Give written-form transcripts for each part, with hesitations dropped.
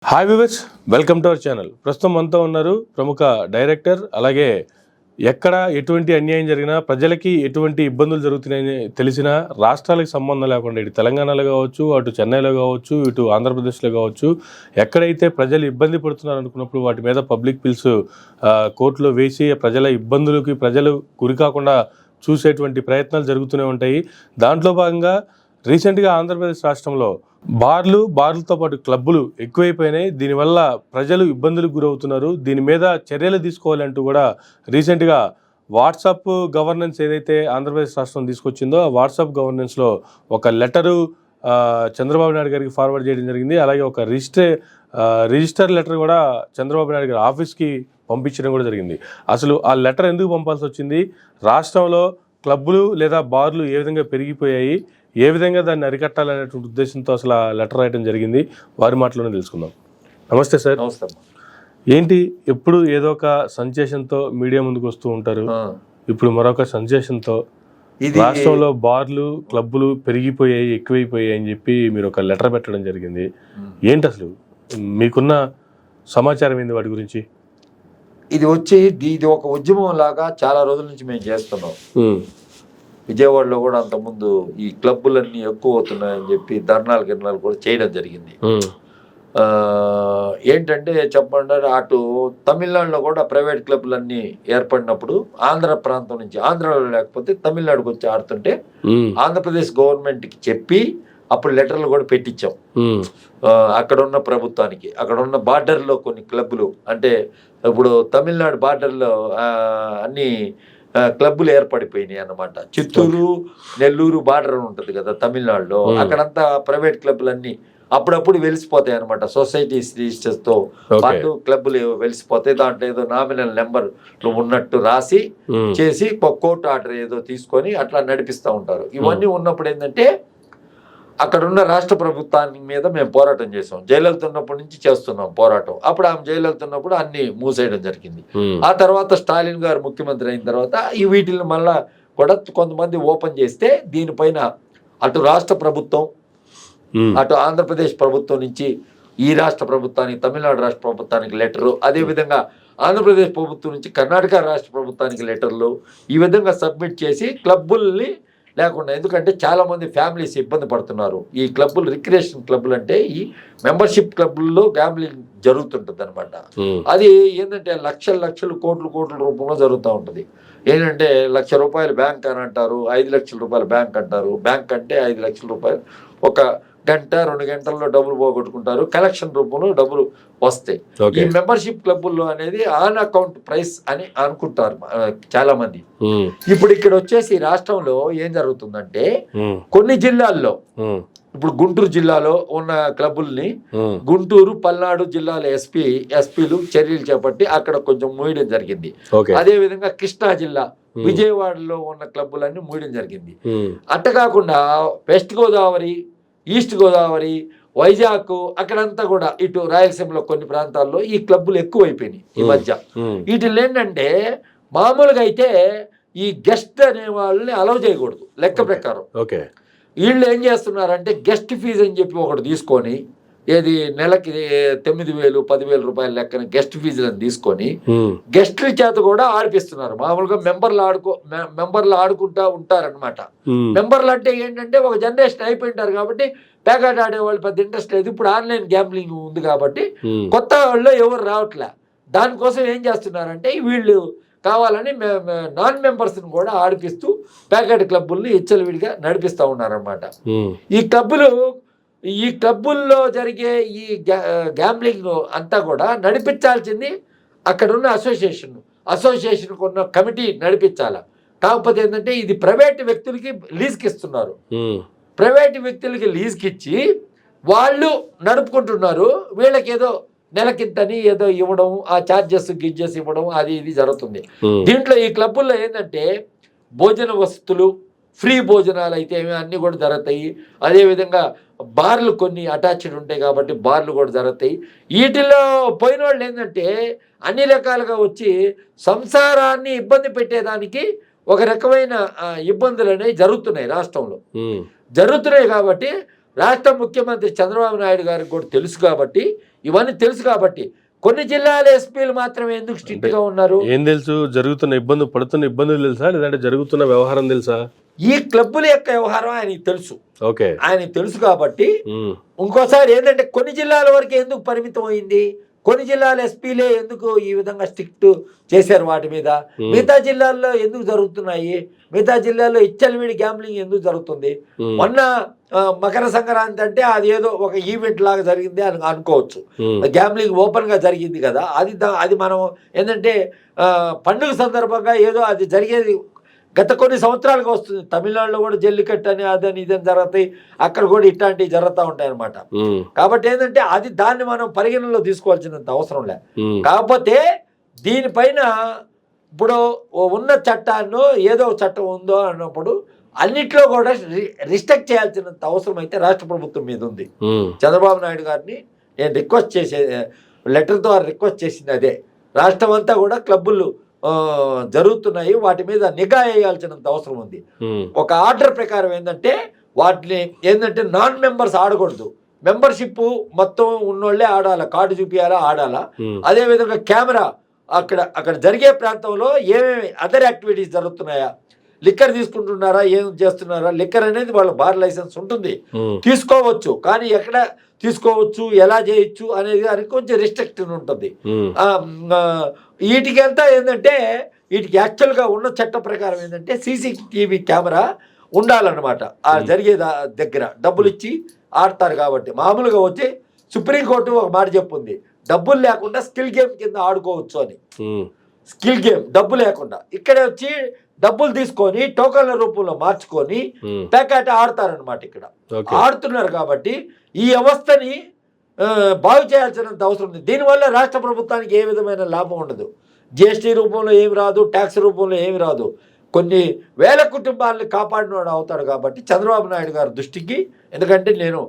Hi viewers, welcome to our channel. ప్రస్తుతం మనతో ఉన్నారు ప్రముఖ డైరెక్టర్. అలాగే ఎక్కడ ఎటువంటి అన్యాయం జరిగినా, ప్రజలకి ఎటువంటి ఇబ్బందులు జరుగుతున్నాయని తెలిసినా రాష్ట్రాలకు సంబంధం లేకుండా, ఇటు తెలంగాణలో కావచ్చు, అటు చెన్నైలో కావచ్చు, ఇటు ఆంధ్రప్రదేశ్లో కావచ్చు, ఎక్కడైతే ప్రజలు ఇబ్బంది పడుతున్నారు అనుకున్నప్పుడు వాటి మీద పబ్లిక్ పిల్స్ కోర్టులో వేసి ప్రజల ఇబ్బందులకి ప్రజలు గురికాకుండా చూసేటువంటి ప్రయత్నాలు జరుగుతూనే ఉంటాయి. దాంట్లో భాగంగా రీసెంట్గా ఆంధ్రప్రదేశ్ రాష్ట్రంలో బార్లతో పాటు క్లబ్బులు ఎక్కువైపోయినాయి. దీనివల్ల ప్రజలు ఇబ్బందులకు గురవుతున్నారు. దీని మీద చర్యలు తీసుకోవాలంటూ కూడా రీసెంట్గా వాట్సాప్ గవర్నెన్స్ ఏదైతే ఆంధ్రప్రదేశ్ రాష్ట్రం తీసుకొచ్చిందో ఆ వాట్సాప్ గవర్నెన్స్లో ఒక లెటరు చంద్రబాబు నాయుడు గారికి ఫార్వర్డ్ చేయడం జరిగింది. అలాగే ఒక రిజిస్టర్ లెటర్ కూడా చంద్రబాబు నాయుడు గారి ఆఫీస్కి పంపించడం కూడా జరిగింది. అసలు ఆ లెటర్ ఎందుకు పంపాల్సి వచ్చింది, రాష్ట్రంలో క్లబ్బులు లేదా బార్లు ఏ విధంగా పెరిగిపోయాయి, ఏ విధంగా దాన్ని అరికట్టాలనేటువంటి ఉద్దేశంతో అసలు ఆ లెటర్ రాయడం జరిగింది, వారి మాటలోనే తెలుసుకుందాం. నమస్తే సార్. నమస్తే. ఏంటి ఎప్పుడు ఏదో ఒక సెన్సేషన్తో మీడియా ముందుకు వస్తూ ఉంటారు, ఇప్పుడు మరొక సెన్సేషన్తో రాష్ట్రంలో బార్లు క్లబ్బులు పెరిగిపోయాయి, ఎక్కువైపోయాయి అని చెప్పి మీరు ఒక లెటర్ పెట్టడం జరిగింది. ఏంటి అసలు మీకున్న సమాచారం ఏంది వాటి గురించి? ఇది ఒక ఉద్యమం లాగా చాలా రోజుల నుంచి మేము చేస్తున్నాం. విజయవాడలో కూడా అంతకుముందు ఈ క్లబ్బులన్నీ ఎక్కువ అవుతున్నాయని చెప్పి ధర్నాలు కూడా చేయడం జరిగింది. ఏంటంటే చెప్పండి, అటు తమిళనాడులో కూడా ప్రైవేట్ క్లబ్లన్నీ ఏర్పడినప్పుడు ఆంధ్ర ప్రాంతం నుంచి, ఆంధ్రాలో లేకపోతే తమిళనాడుకు వచ్చి ఆడుతుంటే ఆంధ్రప్రదేశ్ గవర్నమెంట్కి చెప్పి అప్పుడు లెటర్లు కూడా పెట్టించాం. అక్కడ ఉన్న ప్రభుత్వానికి, అక్కడ ఉన్న బార్డర్లో కొన్ని క్లబ్బులు, అంటే ఇప్పుడు తమిళనాడు బార్డర్లో అన్ని క్లబ్బులు ఏర్పడిపోయినాయి అన్నమాట. చిత్తూరు నెల్లూరు బార్డర్ ఉంటుంది కదా తమిళనాడులో, అక్కడంతా ప్రైవేట్ క్లబ్బులన్నీ అప్పుడప్పుడు వెలిసిపోతాయి అనమాట. సొసైటీస్ రిజిస్టర్స్తో పాటు క్లబ్బులు వెలిసిపోతాయి. దాంట్లో ఏదో నామినల్ నెంబర్ ఉన్నట్టు రాసి చేసి కోర్టు ఆర్డర్ ఏదో తీసుకొని అట్లా నడిపిస్తూ ఉంటారు. ఇవన్నీ ఉన్నప్పుడు ఏంటంటే అక్కడ ఉన్న రాష్ట్ర ప్రభుత్వానికి మీద మేము పోరాటం చేసాం. జయలలిత ఉన్నప్పటి నుంచి చేస్తున్నాం పోరాటం. అప్పుడు ఆమె జయలలిత ఉన్నప్పుడు అన్ని మూసేయడం జరిగింది. ఆ తర్వాత స్టాలిన్ గారు ముఖ్యమంత్రి అయిన తర్వాత ఈ వీటిని మళ్ళా కూడా కొంతమంది ఓపెన్ చేస్తే దీనిపైన అటు రాష్ట్ర ప్రభుత్వం, అటు ఆంధ్రప్రదేశ్ ప్రభుత్వం నుంచి ఈ రాష్ట్ర ప్రభుత్వానికి, తమిళనాడు రాష్ట్ర ప్రభుత్వానికి లెటరు, అదేవిధంగా ఆంధ్రప్రదేశ్ ప్రభుత్వం నుంచి కర్ణాటక రాష్ట్ర ప్రభుత్వానికి లెటర్లు, ఈ విధంగా సబ్మిట్ చేసి క్లబ్బుల్ని లేకుండా, ఎందుకంటే చాలామంది ఫ్యామిలీస్ ఇబ్బంది పడుతున్నారు. ఈ క్లబ్బులు రిక్రియేషన్ క్లబ్బులు అంటే ఈ మెంబర్షిప్ క్లబ్బుల్లో గ్యాంబ్లింగ్ జరుగుతుంటుంది అనమాట. అది ఏంటంటే లక్షలు కోట్ల రూపంలో జరుగుతూ ఉంటుంది. ఏంటంటే ₹1,00,000 బ్యాంక్ అని అంటారు, ₹5,00,000 బ్యాంక్ అంటారు. బ్యాంక్ అంటే ₹5,00,000 ఒక గంట 2 గంటల్లో డబ్బులు పోగొట్టుకుంటారు. కలెక్షన్ రూపంలో డబ్బులు వస్తాయి. ఈ మెంబర్షిప్ క్లబ్బుల్లో అనేది ఆన్ అకౌంట్ ప్రైస్ అని అనుకుంటారు చాలా మంది. ఇప్పుడు ఇక్కడ వచ్చేసి రాష్ట్రంలో ఏం జరుగుతుందంటే కొన్ని జిల్లాల్లో, ఇప్పుడు గుంటూరు జిల్లాలో ఉన్న క్లబ్బుల్ని గుంటూరు పల్నాడు జిల్లాల ఎస్పీలు చర్యలు చేపట్టి అక్కడ కొంచెం మూయడం జరిగింది. అదే విధంగా కృష్ణా జిల్లా, విజయవాడలో ఉన్న క్లబ్బులన్నీ మూయడం జరిగింది. అట్ట కాకుండా వెస్ట్ గోదావరి, ఈస్ట్ గోదావరి, వైజాగ్, అక్కడంతా కూడా ఇటు రాయలసీమలో కొన్ని ప్రాంతాల్లో ఈ క్లబ్బులు ఎక్కువైపోయినాయి ఈ మధ్య. వీటిలో ఏంటంటే మామూలుగా అయితే ఈ గెస్ట్ అనే వాళ్ళని అలౌ చేయకూడదు లెక్క ప్రకారం. వీళ్ళు ఏం చేస్తున్నారంటే గెస్ట్ ఫీజు అని చెప్పి ఒకటి తీసుకొని, ఏది నెలకి 9,000 10,000 లెక్కన గెస్ట్ ఫీజులను తీసుకొని గెస్ట్ల చేత కూడా ఆడిపిస్తున్నారు. మామూలుగా మెంబర్లు ఆడుకుంటా ఉంటారనమాట. మెంబర్లు అంటే ఏంటంటే ఒక జనరేషన్ అయిపోయింటారు కాబట్టి పేకాట ఆడేవాళ్ళు పెద్ద ఇంట్రెస్ట్ లేదు. ఇప్పుడు ఆన్లైన్ గ్యాంబ్లింగ్ ఉంది కాబట్టి కొత్త వాళ్ళు ఎవరు రావట్లే. దానికోసం ఏం చేస్తున్నారంటే వీళ్ళు కావాలని నాన్ మెంబర్స్ని కూడా ఆడిపిస్తూ ప్యాకెట్ క్లబ్బుల్ని విడిగా నడిపిస్తూ ఉన్నారనమాట. ఈ క్లబ్బుల్లో జరిగే ఈ గ్యాంబ్లింగ్ అంతా కూడా నడిపించాల్సింది అక్కడున్న అసోసియేషన్ ఉన్న కమిటీ నడిపించాల. కాకపోతే ఏంటంటే ఇది ప్రైవేట్ వ్యక్తులకి లీజ్కి ఇస్తున్నారు. ప్రైవేట్ వ్యక్తులకి లీజ్కి ఇచ్చి వాళ్ళు నడుపుకుంటున్నారు. వీళ్ళకి ఏదో నెలకింతని ఏదో ఇవ్వడం, ఆ ఛార్జెస్ గిజ్జెస్ ఇవ్వడం, అది ఇది జరుగుతుంది. దీంట్లో ఈ క్లబ్బుల్లో ఏంటంటే భోజన వసతులు, ఫ్రీ భోజనాలు అయితే అన్నీ కూడా జరుగుతాయి. అదేవిధంగా బార్లు కొన్ని అటాచ్డ్ ఉంటాయి కాబట్టి బార్లు కూడా జరుగుతాయి. వీటిల్లో పోయిన వాళ్ళు ఏంటంటే అన్ని రకాలుగా వచ్చి సంసారాన్ని ఇబ్బంది పెట్టేదానికి ఒక రకమైన ఇబ్బందులు అనేవి జరుగుతున్నాయి రాష్ట్రంలో. జరుగుతున్నాయి కాబట్టి రాష్ట్ర ముఖ్యమంత్రి చంద్రబాబు నాయుడు గారికి కూడా తెలుసు కాబట్టి ఇవన్నీ తెలుసు కాబట్టి కొన్ని జిల్లాల ఎస్పీలు మాత్రమే ఎందుకు స్ట్రిక్ట్ గా ఉన్నారు? ఏం తెలుసు? పడుతున్న ఇబ్బందులు తెలుసా, లేదంటే జరుగుతున్న వ్యవహారం తెలుసా? ఈ క్లబ్బుల యొక్క వ్యవహారం ఆయనకి తెలుసు. ఓకే, ఆయనకి తెలుసు కాబట్టి ఇంకోసారి ఏంటంటే కొన్ని జిల్లాల వరకు ఎందుకు పరిమితం అయింది, కొన్ని జిల్లాల ఎస్పీలే ఎందుకు ఈ విధంగా స్ట్రిక్ట్ చేశారు వాటి మీద, మిగతా జిల్లాల్లో ఎందుకు జరుగుతున్నాయి, మిగతా జిల్లాల్లో ఇచ్చలవిడి గ్యాంబ్లింగ్ ఎందుకు జరుగుతుంది? మొన్న మకర సంక్రాంతి అంటే అది ఏదో ఒక ఈవెంట్ లాగా జరిగింది అని అనుకోవచ్చు. గ్యాంబ్లింగ్ ఓపెన్ గా జరిగింది కదా, అది మనం ఏంటంటే పండుగ సందర్భంగా ఏదో అది జరిగేది గత కొన్ని సంవత్సరాలుగా వస్తుంది. తమిళనాడులో కూడా జల్లికట్టు అని అదని ఇదని జరుగుతాయి, అక్కడ కూడా ఇట్లాంటివి జరుగుతూ ఉంటాయి అనమాట. కాబట్టి ఏంటంటే దాన్ని మనం పరిగణనలో తీసుకోవాల్సినంత అవసరం లే. కాకపోతే దీనిపైన ఇప్పుడు ఉన్న చట్టాన్ని ఏదో చట్టం ఉందో అన్నప్పుడు అన్నిట్లో కూడా రిస్ట్రిక్ట్ చేయాల్సినంత అవసరం అయితే రాష్ట్ర ప్రభుత్వం మీద ఉంది. చంద్రబాబు నాయుడు గారిని నేను రిక్వెస్ట్ చేసే లెటర్ ద్వారా రిక్వెస్ట్ చేసింది అదే. రాష్ట్రం అంతా కూడా క్లబ్బులు జరుగుతున్నాయి, వాటి మీద నిఘా వేయాల్సినంత అవసరం ఉంది. ఒక ఆర్డర్ ప్రకారం ఏంటంటే వాటిని ఏంటంటే నాన్ మెంబర్స్ ఆడకూడదు, మెంబర్షిప్ మొత్తం ఉన్నోళ్లే ఆడాలా, కార్డు చూపించాలా, ఆడాలా. అదే విధంగా కెమెరా అక్కడ జరిగే ప్రాంతంలో ఏమేమి అదర్ యాక్టివిటీస్ జరుగుతున్నాయా, లిక్కర్ తీసుకుంటున్నారా, ఏం చేస్తున్నారా, లిక్కర్ అనేది వాళ్ళ బార్ లైసెన్స్ ఉంటుంది, తీసుకోవచ్చు, కానీ ఎక్కడ తీసుకోవచ్చు, ఎలా చేయొచ్చు అనేది దానికి కొంచెం రిస్ట్రిక్షన్ ఉంటుంది. వీటికంతా ఏంటంటే వీటికి యాక్చువల్గా ఉన్న చట్ట ప్రకారం ఏంటంటే సీసీటీవీ కెమెరా ఉండాలన్నమాట. ఆ జరిగే దగ్గర డబ్బులు ఇచ్చి ఆడతారు కాబట్టి మామూలుగా వచ్చి సుప్రీంకోర్టు ఒక మాట చెప్పుంది, డబ్బులు లేకుండా స్కిల్ గేమ్ కింద ఆడుకోవచ్చు అని. స్కిల్ గేమ్ డబ్బు లేకుండా, ఇక్కడే వచ్చి డబ్బులు తీసుకొని టోకన్ల రూపంలో మార్చుకొని ప్యాకెట్ ఆడతారనమాట. ఇక్కడ ఆడుతున్నారు కాబట్టి ఈ వ్యవస్థని బాగు చేయాల్సినంత అవసరం ఉంది. దీనివల్ల రాష్ట్ర ప్రభుత్వానికి ఏ విధమైన లాభం ఉండదు, జిఎస్టీ రూపంలో ఏమి రాదు, ట్యాక్స్ రూపంలో ఏమి రాదు, కొన్ని వేల కుటుంబాలను కాపాడినవాడు అవుతాడు. కాబట్టి చంద్రబాబు నాయుడు గారి దృష్టికి, ఎందుకంటే నేను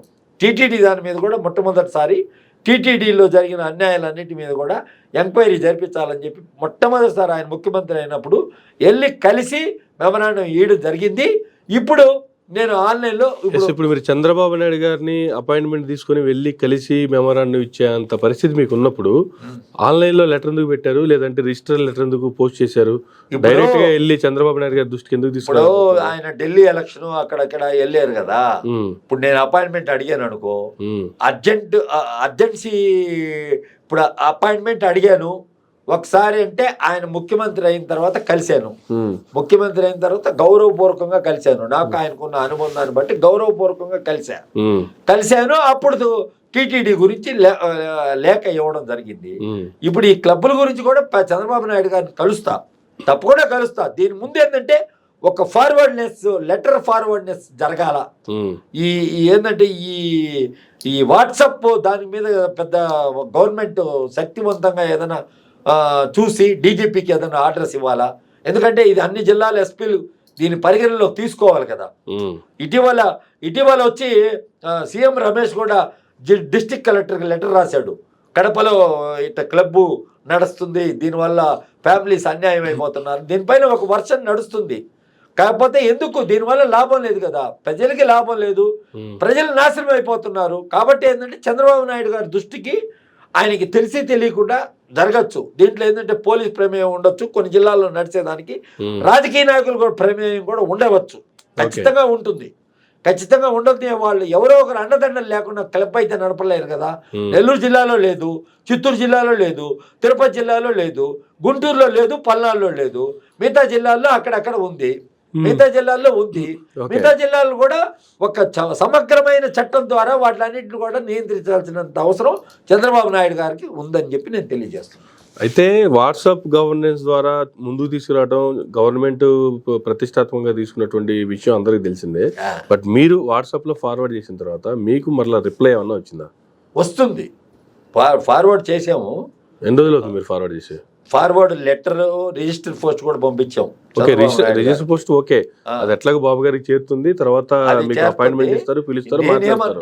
టీటీడీ దాని మీద కూడా మొట్టమొదటిసారి టీటీడీలో జరిగిన అన్యాయాలన్నిటి మీద కూడా ఎంక్వైరీ జరిపించాలని చెప్పి మొట్టమొదటిసారి ఆయన ముఖ్యమంత్రి అయినప్పుడు వెళ్ళి కలిసి మెమరాండం ఇవ్వడం జరిగింది. ఇప్పుడు నేను ఆన్లైన్లో ఇప్పుడు మీరు చంద్రబాబు నాయుడు గారిని అపాయింట్మెంట్ తీసుకుని వెళ్ళి కలిసి మెమరాండం ఇచ్చేంత పరిస్థితి మీకు ఉన్నప్పుడు ఆన్లైన్లో లెటర్ ఎందుకు పెట్టారు, లేదంటే రిజిస్టర్ లెటర్ ఎందుకు పోస్ట్ చేశారు? డైరెక్ట్ గా వెళ్ళి చంద్రబాబు నాయుడు గారి దృష్టికి ఎందుకు తీసుకున్నారు? ఆయన ఢిల్లీ ఎలక్షన్ అక్కడక్కడ వెళ్ళారు కదా, ఇప్పుడు నేను అపాయింట్మెంట్ అడిగాను అనుకో, అర్జెన్సీ ఇప్పుడు అపాయింట్మెంట్ అడిగాను ఒకసారి అంటే ఆయన ముఖ్యమంత్రి అయిన తర్వాత కలిశాను, ముఖ్యమంత్రి అయిన తర్వాత గౌరవపూర్వకంగా కలిశాను, నాకు ఆయనకున్న అనుబంధాన్ని బట్టి గౌరవపూర్వకంగా కలిశాను. అప్పుడు టీటీడీ గురించి లేఖ ఇవ్వడం జరిగింది. ఇప్పుడు ఈ క్లబ్బుల గురించి కూడా చంద్రబాబు నాయుడు గారిని తప్పకుండా కలుస్తా. దీని ముందు ఏంటంటే ఒక ఫార్వర్డ్నెస్, లెటర్ ఫార్వర్డ్నెస్ జరగాల. ఈ ఏంటంటే ఈ వాట్సాప్ దాని మీద పెద్ద గవర్నమెంట్ శక్తివంతంగా ఏదైనా చూసి డీజీపీకి ఏదైనా ఆర్డర్స్ ఇవ్వాలా, ఎందుకంటే ఇది అన్ని జిల్లాల ఎస్పీలు దీని పరిగణనలో తీసుకోవాలి కదా. ఇటీవల వచ్చి సీఎం రమేష్ కూడా డిస్ట్రిక్ట్ కలెక్టర్కి లెటర్ రాశాడు, కడపలో ఇట్లా క్లబ్బు నడుస్తుంది, దీనివల్ల ఫ్యామిలీస్ అన్యాయం అయిపోతున్నారు, దీనిపైన ఒక వర్షన్ నడుస్తుంది. కాకపోతే ఎందుకు దీనివల్ల లాభం లేదు కదా, ప్రజలకి లాభం లేదు, ప్రజలు నాశనం అయిపోతున్నారు. కాబట్టి ఏంటంటే చంద్రబాబు నాయుడు గారి దృష్టికి ఆయనకి తెలిసి తెలియకుండా జరగచ్చు. దీంట్లో ఏంటంటే పోలీస్ ప్రమేయం ఉండొచ్చు, కొన్ని జిల్లాల్లో నడిచేదానికి రాజకీయ నాయకులు కూడా ప్రమేయం కూడా ఉండవచ్చు, ఖచ్చితంగా ఉంటుంది. ఖచ్చితంగా ఉండదు. వాళ్ళు ఎవరో ఒకరు అండదండలు లేకుండా క్లబ్ అయితే నడపలేరు కదా. నెల్లూరు జిల్లాలో లేదు, చిత్తూరు జిల్లాలో లేదు, తిరుపతి జిల్లాలో లేదు, గుంటూరులో లేదు, పల్నాడులో లేదు, మిగతా జిల్లాల్లో అక్కడక్కడ ఉంది, మిగతా జిల్లాల్లో ఉంది. మిగతా జిల్లాల్లో కూడా ఒక సమగ్రమైన చట్టం ద్వారా వాటిలన్నింటిని కూడా నియంత్రించాల్సినంత అవసరం చంద్రబాబు నాయుడు గారికి ఉందని చెప్పి నేను తెలియజేస్తున్నాను. అయితే వాట్సాప్ గవర్నెన్స్ ద్వారా ముందుకు తీసుకురావడం గవర్నమెంట్ ప్రతిష్టాత్మకంగా తీసుకున్నటువంటి విషయం అందరికీ తెలిసిందే. బట్ మీరు వాట్సాప్ లో ఫార్వర్డ్ చేసిన తర్వాత మీకు మరలా రిప్లై ఏమన్నా వచ్చిందా? వస్తుంది. ఫార్వర్డ్ చేసాము. ఎన్ని రోజులు అవుతుంది మీరు ఫార్వర్డ్ చేసి? ఫార్వర్డ్ లెటర్, రిజిస్టర్ పోస్ట్ కూడా పంపించాం. రిజిస్టర్ పోస్ట్ ఓకే, అది ఎట్లాగో బాబు గారికి చేరుతుంది, తర్వాత మీకు అపాయింట్మెంట్ ఇస్తారు, పిలుస్తారు.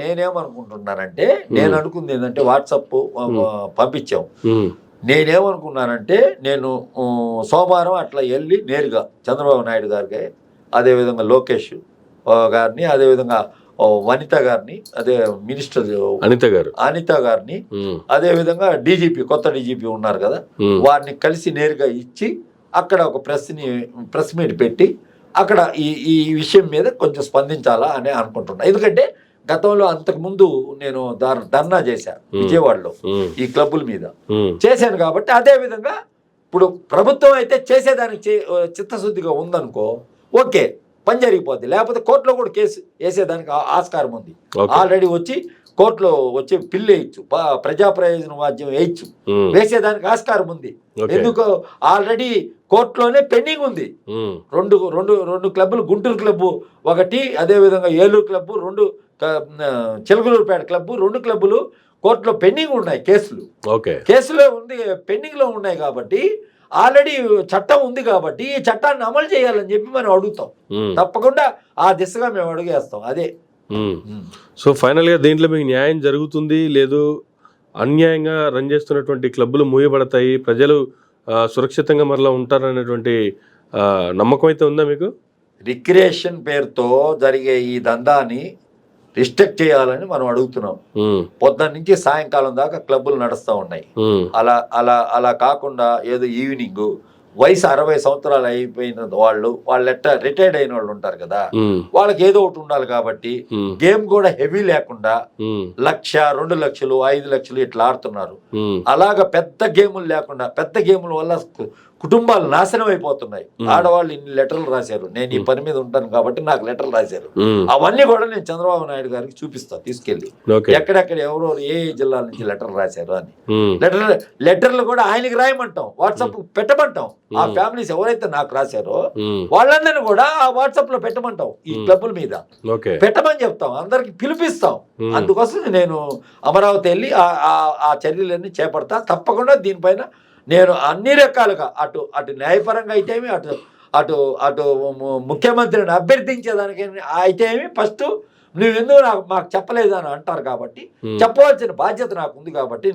నేనేమనుకుంటున్నానంటే, నేను అనుకుంది ఏంటంటే వాట్సాప్ పంపించాం. నేనేమనుకున్నానంటే నేను సోమవారం అట్లా వెళ్ళి నేరుగా చంద్రబాబు నాయుడు గారికి, అదేవిధంగా లోకేష్ గారిని, అదేవిధంగా వనిత గారిని, అదే మినిస్టర్ అనిత గారిని, అదే విధంగా డీజీపీ, కొత్త డీజీపీ ఉన్నారు కదా, వారిని కలిసి నేరుగా ఇచ్చి అక్కడ ఒక ప్రెస్ మీట్ పెట్టి అక్కడ ఈ విషయం మీద కొంచెం స్పందించాలా అని అనుకుంటున్నా. ఎందుకంటే గతంలో అంతకుముందు నేను ధర్నా చేశాను విజయవాడలో ఈ క్లబ్బుల మీద చేశాను కాబట్టి అదే విధంగా ఇప్పుడు ప్రభుత్వం అయితే చేసేదానికి చిత్తశుద్ధిగా ఉందనుకో, ఓకే, పని జరిగిపోద్ది. లేకపోతే కోర్టులో కూడా కేసు వేసేదానికి ఆస్కారం ఉంది. ఆల్రెడీ వచ్చి కోర్టులో వచ్చి పిల్లు వేయచ్చు, ప్రజా ప్రయోజన వాద్యం వేయచ్చు, వేసేదానికి ఆస్కారం ఉంది. ఎందుకు ఆల్రెడీ కోర్టులోనే పెండింగ్ ఉంది. రెండు క్లబ్బులు, గుంటూరు క్లబ్బు ఒకటి, అదే విధంగా ఏలూరు క్లబ్బు, 2 చిలకలూరుపేట క్లబ్బు, 2 క్లబ్బులు కోర్టులో పెండింగ్ ఉన్నాయి కేసులో ఉంది, పెండింగ్ లో ఉన్నాయి. కాబట్టి ఆల్రెడీ చట్టం ఉంది కాబట్టి ఈ చట్టాన్ని అమలు చేయాలని చెప్పి మనం అడుగుతాం. తప్పకుండా ఆ దిశగా మేము అడుగేస్తాం. అదే. సో ఫైనల్ గా దీంట్లో మీకు న్యాయం జరుగుతుంది లేదు, అన్యాయంగా రన్ చేస్తున్నటువంటి క్లబ్బులు మూయబడతాయి, ప్రజలు సురక్షితంగా మరలా ఉంటారనేటువంటి నమ్మకం అయితే ఉందా మీకు? రిక్రియేషన్ పేరుతో జరిగే ఈ దందాన్ని రిస్ట్రిక్ట్ చేయాలని మనం అడుగుతున్నాం. పొద్దున్న నుంచి సాయంకాలం దాకా క్లబ్బులు నడుస్తూ ఉన్నాయి. అలా కాకుండా ఏదో ఈవినింగ్ వయసు 60 సంవత్సరాలు అయిపోయిన వాళ్ళు రిటైర్డ్ అయిన వాళ్ళు ఉంటారు కదా, వాళ్ళకి ఏదో ఒకటి ఉండాలి. కాబట్టి గేమ్ కూడా హెవీ లేకుండా 1,00,000, 2,00,000, 5,00,000 ఇట్లా ఆడుతున్నారు. అలాగా పెద్ద గేములు లేకుండా, పెద్ద గేముల వల్ల కుటుంబాలు నాశనం అయిపోతున్నాయి. ఆడవాళ్ళు ఇన్ని లెటర్లు రాశారు, నేను ఈ పని మీద ఉంటాను కాబట్టి నాకు లెటర్లు రాశారు. అవన్నీ కూడా నేను చంద్రబాబు నాయుడు గారికి చూపిస్తాను తీసుకెళ్లి, ఎక్కడెక్కడ ఎవరో ఏ జిల్లాల నుంచి లెటర్లు రాశారు అని. లెటర్లు కూడా ఆయనకి రాయమంటాం, వాట్సాప్ పెట్టమంటాం. ఆ ఫ్యామిలీస్ ఎవరైతే నాకు రాశారో వాళ్ళందరినీ కూడా ఆ వాట్సాప్ లో పెట్టమంటాం, ఈ క్లబ్బుల మీద పెట్టమని చెప్తాం, అందరికి పిలిపిస్తాం. అందుకోసం నేను అమరావతి వెళ్ళి ఆ చర్యలన్నీ చేపడతా. తప్పకుండా దీనిపైన నేను అన్ని రకాలుగా అటు న్యాయపరంగా అయితేమి, అటు ముఖ్యమంత్రిని అభ్యర్థించేదానికి అయితేమి, ఫస్ట్ నువ్వెందుకు మాకు చెప్పలేదు అని అంటారు. కాబట్టి చెప్పవలసిన బాధ్యత నాకు ఉంది. కాబట్టి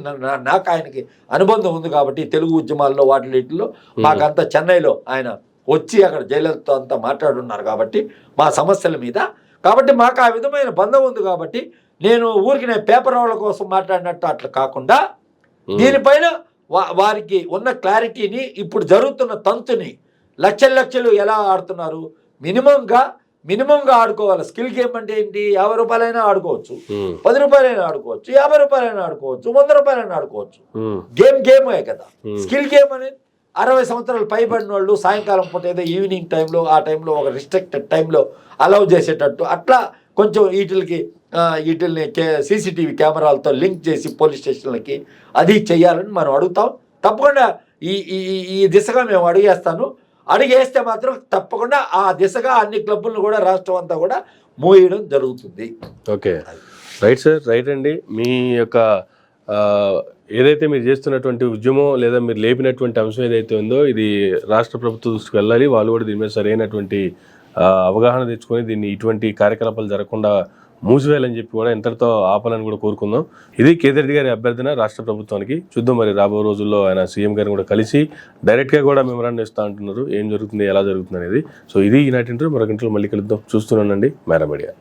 నాకు ఆయనకి అనుబంధం ఉంది. కాబట్టి తెలుగు ఉద్యమాల్లో వాటిలో మాకంతా చెన్నైలో ఆయన వచ్చి అక్కడ జయలలితతో అంతా మాట్లాడున్నారు కాబట్టి మా సమస్యల మీద. కాబట్టి మాకు ఆ విధమైన బంధం ఉంది. కాబట్టి నేను ఊరికి పేపర్ వాళ్ళ కోసం మాట్లాడినట్టు అట్లా కాకుండా దీనిపైన వారికి ఉన్న క్లారిటీని, ఇప్పుడు జరుగుతున్న తంతుని, లక్షలు ఎలా ఆడుతున్నారు, మినిమంగా ఆడుకోవాలి. స్కిల్ గేమ్ అంటే ఏంటి? 50 రూపాయలైనా ఆడుకోవచ్చు, 10 రూపాయలైనా ఆడుకోవచ్చు, 50 రూపాయలైనా ఆడుకోవచ్చు, 100 రూపాయలైనా ఆడుకోవచ్చు. గేమే కదా స్కిల్ గేమ్ అనేది. 60 సంవత్సరాలు పైబడిన వాళ్ళు సాయంకాలం పూట ఏదో ఈవినింగ్ టైంలో, ఆ టైంలో ఒక రిస్ట్రిక్టెడ్ టైంలో అలౌ చేసేటట్టు అట్లా కొంచెం వీటిల్ని సీసీటీవీ కెమెరాలతో లింక్ చేసి పోలీస్ స్టేషన్లకి అది చెయ్యాలని మనం అడుగుతాం. తప్పకుండా ఈ దిశగా మేము అడిగేస్తే మాత్రం తప్పకుండా ఆ దిశగా అన్ని క్లబ్బులను కూడా రాష్ట్రం అంతా కూడా మూయడం జరుగుతుంది. ఓకే, రైట్ సార్, రైట్ అండి. మీ యొక్క ఏదైతే మీరు చేస్తున్నటువంటి ఉద్యమం లేదా మీరు లేపినటువంటి అంశం ఏదైతే ఉందో ఇది రాష్ట్ర ప్రభుత్వం దృష్టికి వెళ్ళాలి. వాళ్ళు కూడా దీని మీద సరైనటువంటి అవగాహన తెచ్చుకొని దీన్ని ఇటువంటి కార్యకలాపాలు జరగకుండా మూసివేయాలని చెప్పి కూడా ఎంతటితో ఆపాలని కూడా కోరుకుందాం. ఇది కేసీ రెడ్డి గారి అభ్యర్థన రాష్ట్ర ప్రభుత్వానికి. చూద్దాం మరి రాబో రోజుల్లో ఆయన సీఎం గారిని కూడా కలిసి డైరెక్ట్గా కూడా మెమరాండం ఇస్తూ అంటున్నారు, ఏం జరుగుతుంది ఎలా జరుగుతుంది అనేది. సో ఇది ఈనాటి ఇంటర్వ్యూ. మరొక ఇంటర్వ్యూ మళ్ళీ కలుద్దాం. చూస్తున్నానండి మేరా మీడియా.